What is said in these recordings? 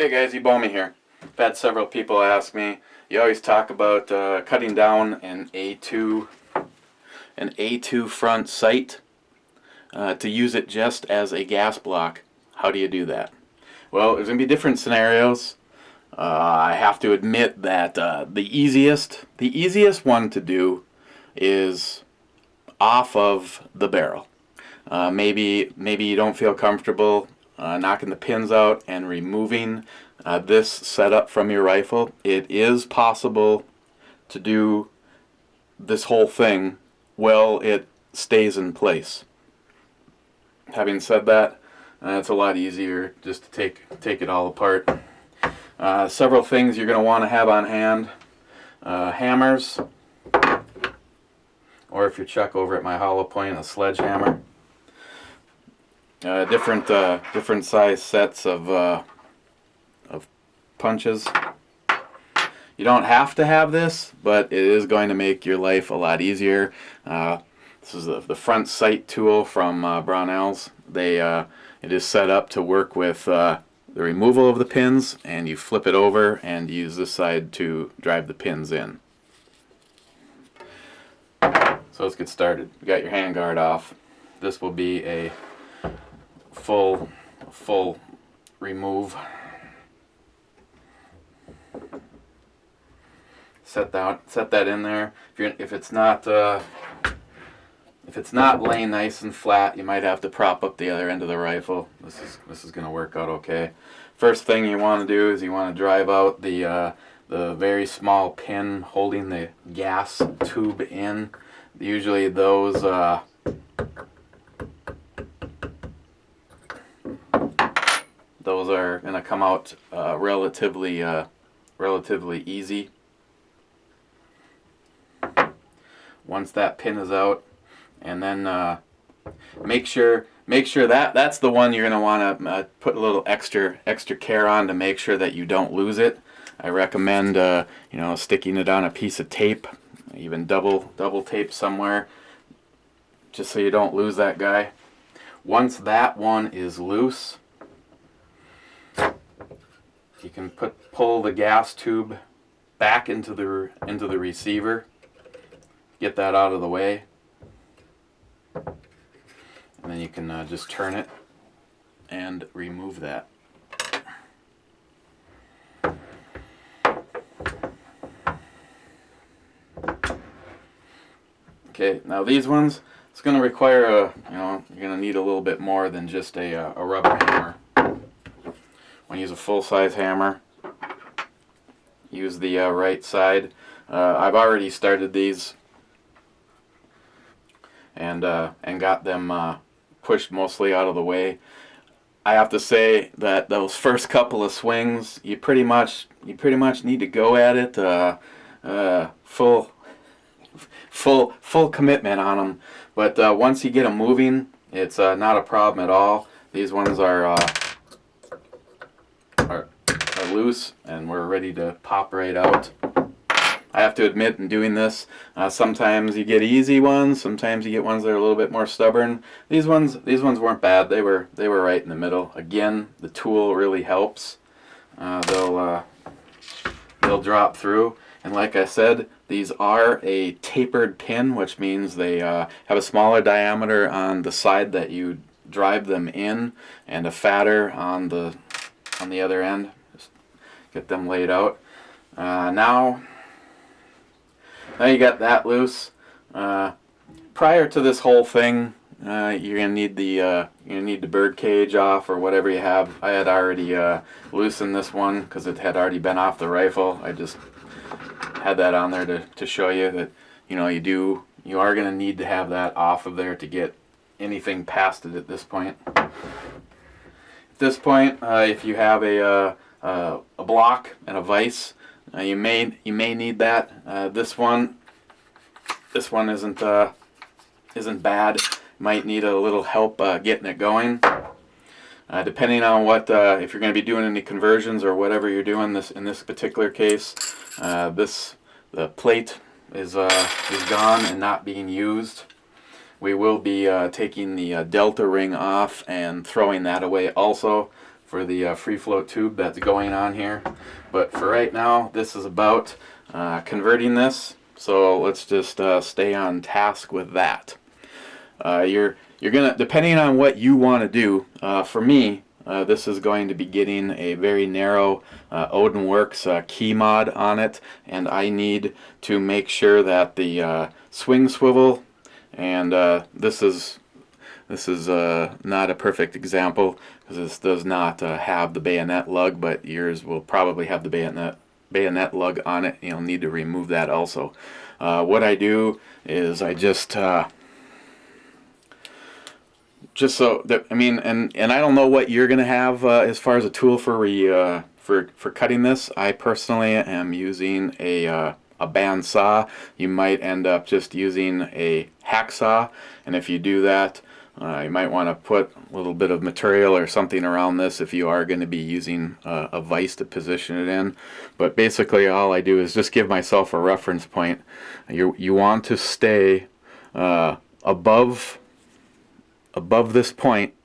Hey guys, Ebomi here. I've had several people ask me, you always talk about cutting down an A2 front sight to use it just as a gas block. How do you do that? Well, there's going to be different scenarios. I have to admit that the easiest one to do is off of the barrel. Maybe you don't feel comfortable knocking the pins out and removing this setup from your rifle. It is possible to do this whole thing while it stays in place. Having said that, it's a lot easier just to take it all apart. Several things you're going to want to have on hand. Hammers, or if you're Chuck over at my hollow point, a sledgehammer. Different size sets of punches. You don't have to have this, but it is going to make your life a lot easier. This is the front sight tool from Brownells. It is set up to work with the removal of the pins, and you flip it over and use this side to drive the pins in. So let's get started. You got your handguard off. This will be a full remove. Set that in there. If it's not laying nice and flat, you might have to prop up the other end of the rifle. This is going to work out okay. First thing you want to do is you want to drive out the very small pin holding the gas tube in. Usually those are going to come out relatively easy. Once that pin is out, and then make sure that's the one you're going to want to put a little extra care on to make sure that you don't lose it. I recommend sticking it on a piece of tape, even double tape somewhere, just so you don't lose that guy. Once that one is loose, you can pull the gas tube back into the receiver. Get that out of the way, and then you can just turn it and remove that. Okay, now these ones, it's going to require you're going to need a little bit more than just a rubber hammer. When you use a full-size hammer, use the right side. I've already started these and got them pushed mostly out of the way. I have to say that those first couple of swings, you pretty much need to go at it full commitment on them. But once you get them moving, it's not a problem at all. These ones are loose, and we're ready to pop right out. I have to admit, in doing this, sometimes you get easy ones, sometimes you get ones that are a little bit more stubborn. These ones weren't bad. They were right in the middle. Again, the tool really helps. They'll drop through, and like I said, these are a tapered pin, which means they have a smaller diameter on the side that you drive them in, and a fatter on the other end. Just get them laid out. Now you got that loose. Prior to this whole thing, you're gonna need the bird cage off, or whatever you have. I had already loosened this one because it had already been off the rifle. I just had that on there to show you that you are gonna need to have that off of there to get anything past it at this point. At this point, if you have a block and a vise, you may need that. This one isn't bad. Might need a little help getting it going. Depending on what, if you're going to be doing any conversions or whatever you're doing in this particular case, the plate is gone and not being used. We will be taking the delta ring off and throwing that away also for the free float tube that's going on here. But for right now, this is about converting this. So let's just stay on task with that. You're gonna, depending on what you want to do. For me, this is going to be getting a very narrow Odinworks key mod on it, and I need to make sure that the swing swivel, and this is not a perfect example because this does not have the bayonet lug, but yours will probably have the bayonet lug on it. You'll need to remove that also. What I do is I just so that, I mean, and I don't know what you're gonna have as far as a tool for cutting this. I personally am using a bandsaw. You might end up just using a hacksaw, and if you do that, you might want to put a little bit of material or something around this if you are going to be using a vise to position it in. But basically all I do is just give myself a reference point. You want to stay above this point,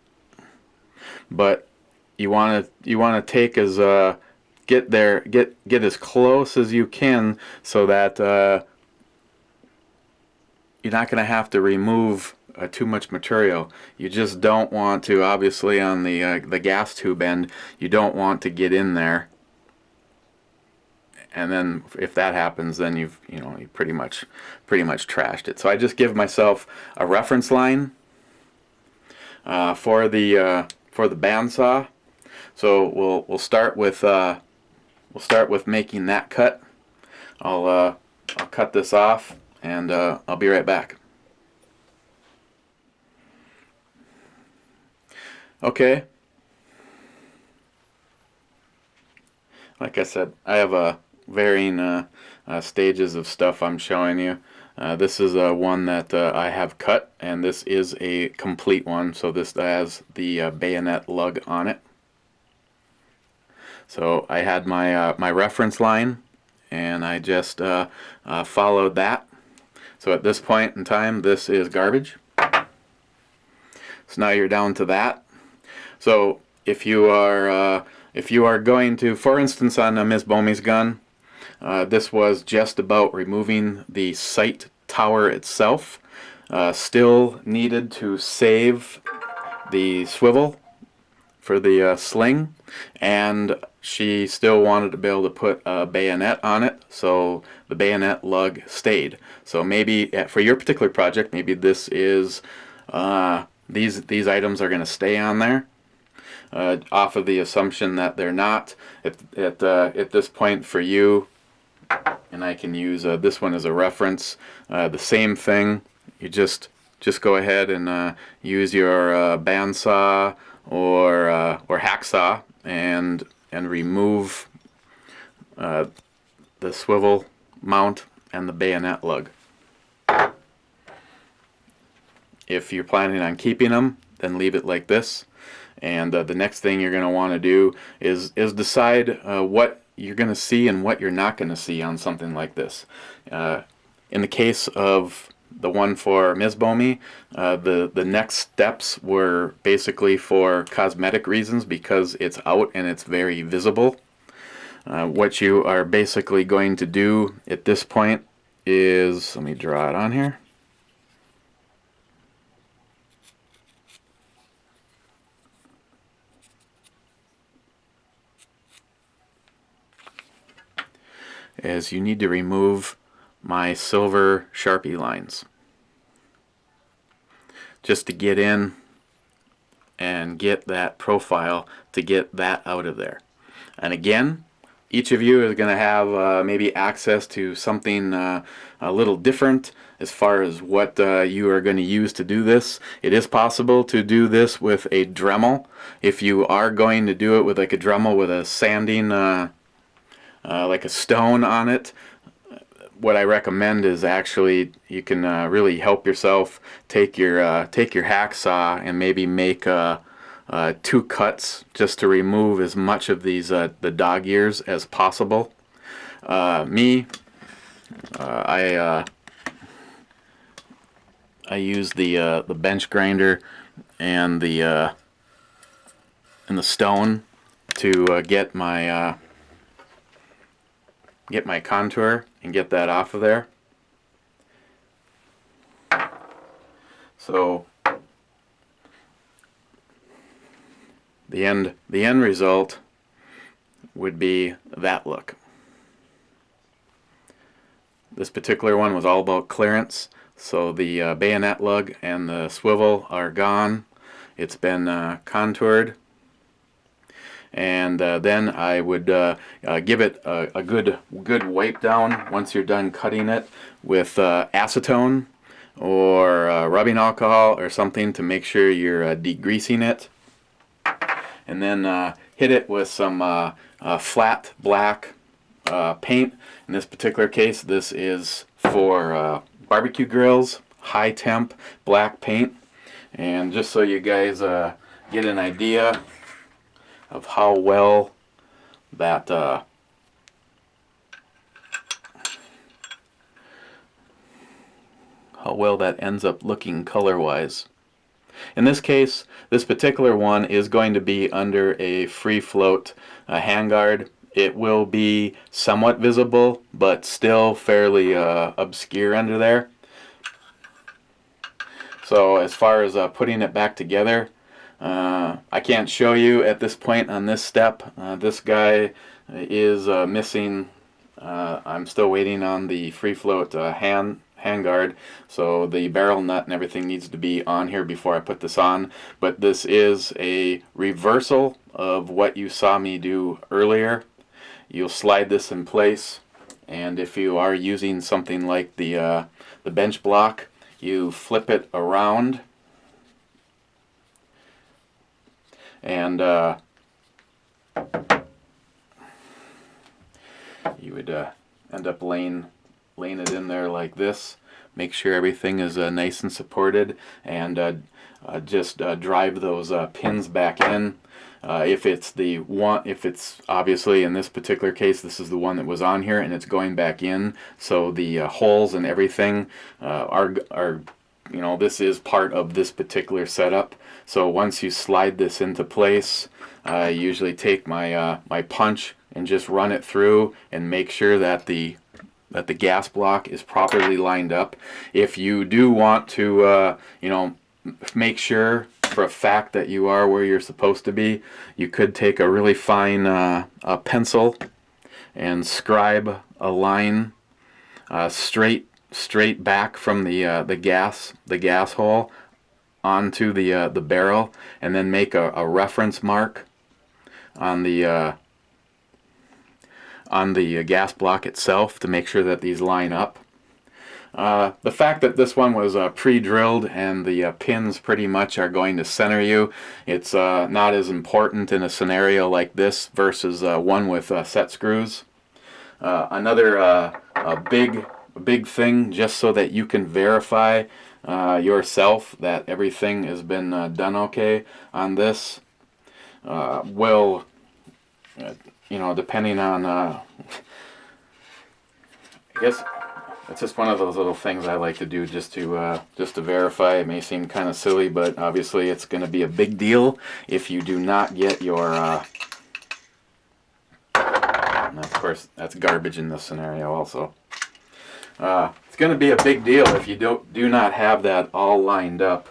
but you want to take as get as close as you can so that you're not going to have to remove too much material. You just don't want to, obviously on the gas tube end, you don't want to get in there, and then if that happens, then you pretty much trashed it. So I just give myself a reference line for the bandsaw. So we'll start with making that cut. I'll cut this off, and I'll be right back. Okay. Like I said, I have varying stages of stuff I'm showing you. This is one that I have cut, and this is a complete one, so this has the bayonet lug on it. So I had my reference line, and I just followed that. So at this point in time, this is garbage. So now you're down to that. So if you are going to, for instance, on Ms. Bomey's gun, this was just about removing the sight tower itself. Still needed to save the swivel for the sling, and she still wanted to be able to put a bayonet on it, so the bayonet lug stayed. So maybe for your particular project, maybe this is these items are going to stay on there. Off of the assumption that they're not at this point for you, and I can use this one as a reference. The same thing. You just go ahead and use your bandsaw or hacksaw and remove the swivel mount and the bayonet lug. If you're planning on keeping them, then leave it like this. And the next thing you're going to want to do is decide what you're going to see and what you're not going to see on something like this. In the case of the one for Ms. Bomey, the next steps were basically for cosmetic reasons because it's out and it's very visible. What you are basically going to do at this point is, let me draw it on here. Is you need to remove my silver Sharpie lines just to get in and get that profile, to get that out of there. And again, each of you is going to have maybe access to something a little different as far as what you are going to use to do this. It is possible to do this with a Dremel. If you are going to do it with like a Dremel with a sanding like a stone on it, what I recommend is actually you can really help yourself. Take your hacksaw and maybe make 2 cuts just to remove as much of these the dog ears as possible. I use the bench grinder and the stone to get my contour and get that off of there. So the end result would be that look. This particular one was all about clearance, so the bayonet lug and the swivel are gone. It's been contoured, and then I would give it a good wipe down once you're done cutting it with acetone or rubbing alcohol or something to make sure you're degreasing it, and then hit it with some flat black paint. In this particular case, this is for barbecue grills, high temp black paint. And just so you guys get an idea of how well that ends up looking color-wise. In this case, this particular one is going to be under a free float handguard. It will be somewhat visible, but still fairly obscure under there. So as far as putting it back together, I can't show you at this point on this step. This guy is missing. I'm still waiting on the free float handguard, so the barrel nut and everything needs to be on here before I put this on. But this is a reversal of what you saw me do earlier. You'll slide this in place, and if you are using something like the bench block, you flip it around, and you would end up laying it in there like this. Make sure everything is nice and supported, and just drive those pins back in. If it's obviously in this particular case, this is the one that was on here and it's going back in, so the holes and everything are this is part of this particular setup. So once you slide this into place, I usually take my my punch and just run it through and make sure that the gas block is properly lined up. If you do want to make sure for a fact that you are where you're supposed to be, you could take a really fine pencil and scribe a line straight back from the gas hole onto the barrel, and then make a reference mark on the gas block itself to make sure that these line up. The fact that this one was pre-drilled and the pins pretty much are going to center you, it's not as important in a scenario like this versus one with set screws. Another big thing, just so that you can verify yourself that everything has been done okay on this, will depending on I guess it's just one of those little things I like to do just to verify. It may seem kind of silly, but obviously it's going to be a big deal if you do not get your and of course that's garbage in this scenario also. It's going to be a big deal if you do not have that all lined up.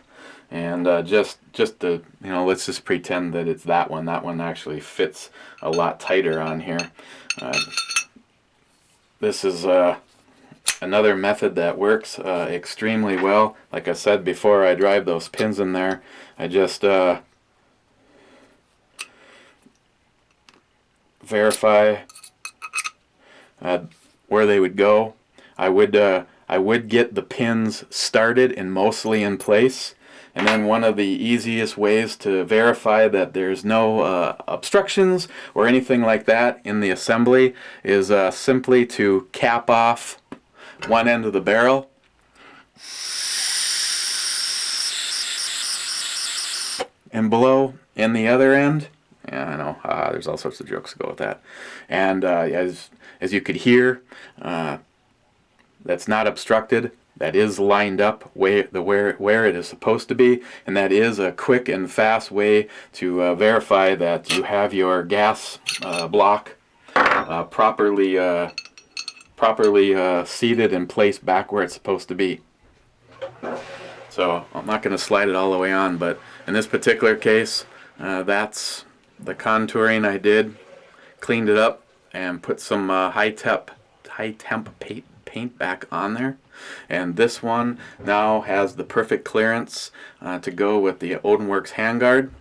And just to, let's just pretend that it's that one. That one actually fits a lot tighter on here. This is another method that works extremely well. Like I said before, I drive those pins in there. I just verify where they would go. I would get the pins started and mostly in place. And then one of the easiest ways to verify that there's no obstructions or anything like that in the assembly is simply to cap off one end of the barrel and blow in the other end. Yeah, I know, there's all sorts of jokes to go with that. And as you could hear, that's not obstructed. that is lined up where it is supposed to be, and that is a quick and fast way to verify that you have your gas block properly seated and placed back where it's supposed to be. So I'm not going to slide it all the way on, but in this particular case, that's the contouring I did. Cleaned it up and put some high temp paint back on there. And this one now has the perfect clearance to go with the Odinworks handguard.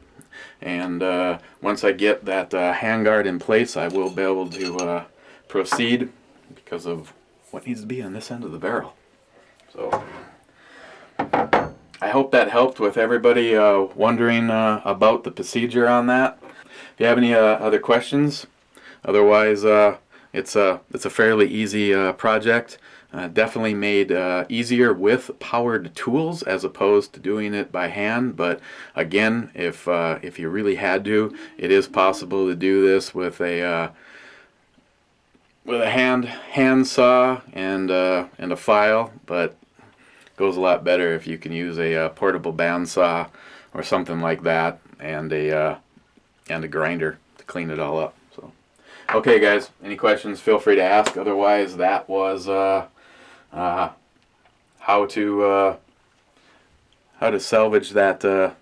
And once I get that handguard in place, I will be able to proceed because of what needs to be on this end of the barrel. So I hope that helped with everybody wondering about the procedure on that. If you have any other questions, otherwise it's a fairly easy project. Definitely made easier with powered tools as opposed to doing it by hand. But again, if you really had to, it is possible to do this with a hand saw and a file. But it goes a lot better if you can use a portable bandsaw or something like that, and a grinder to clean it all up. So, okay, guys, any questions? Feel free to ask. Otherwise, that was how to salvage that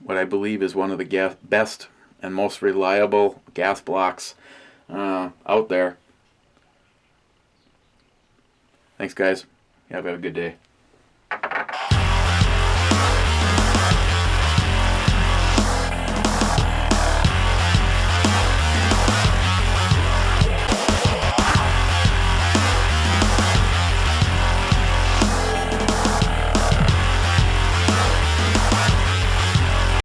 what I believe is one of the best and most reliable gas blocks out there. Thanks, guys. Have a good day.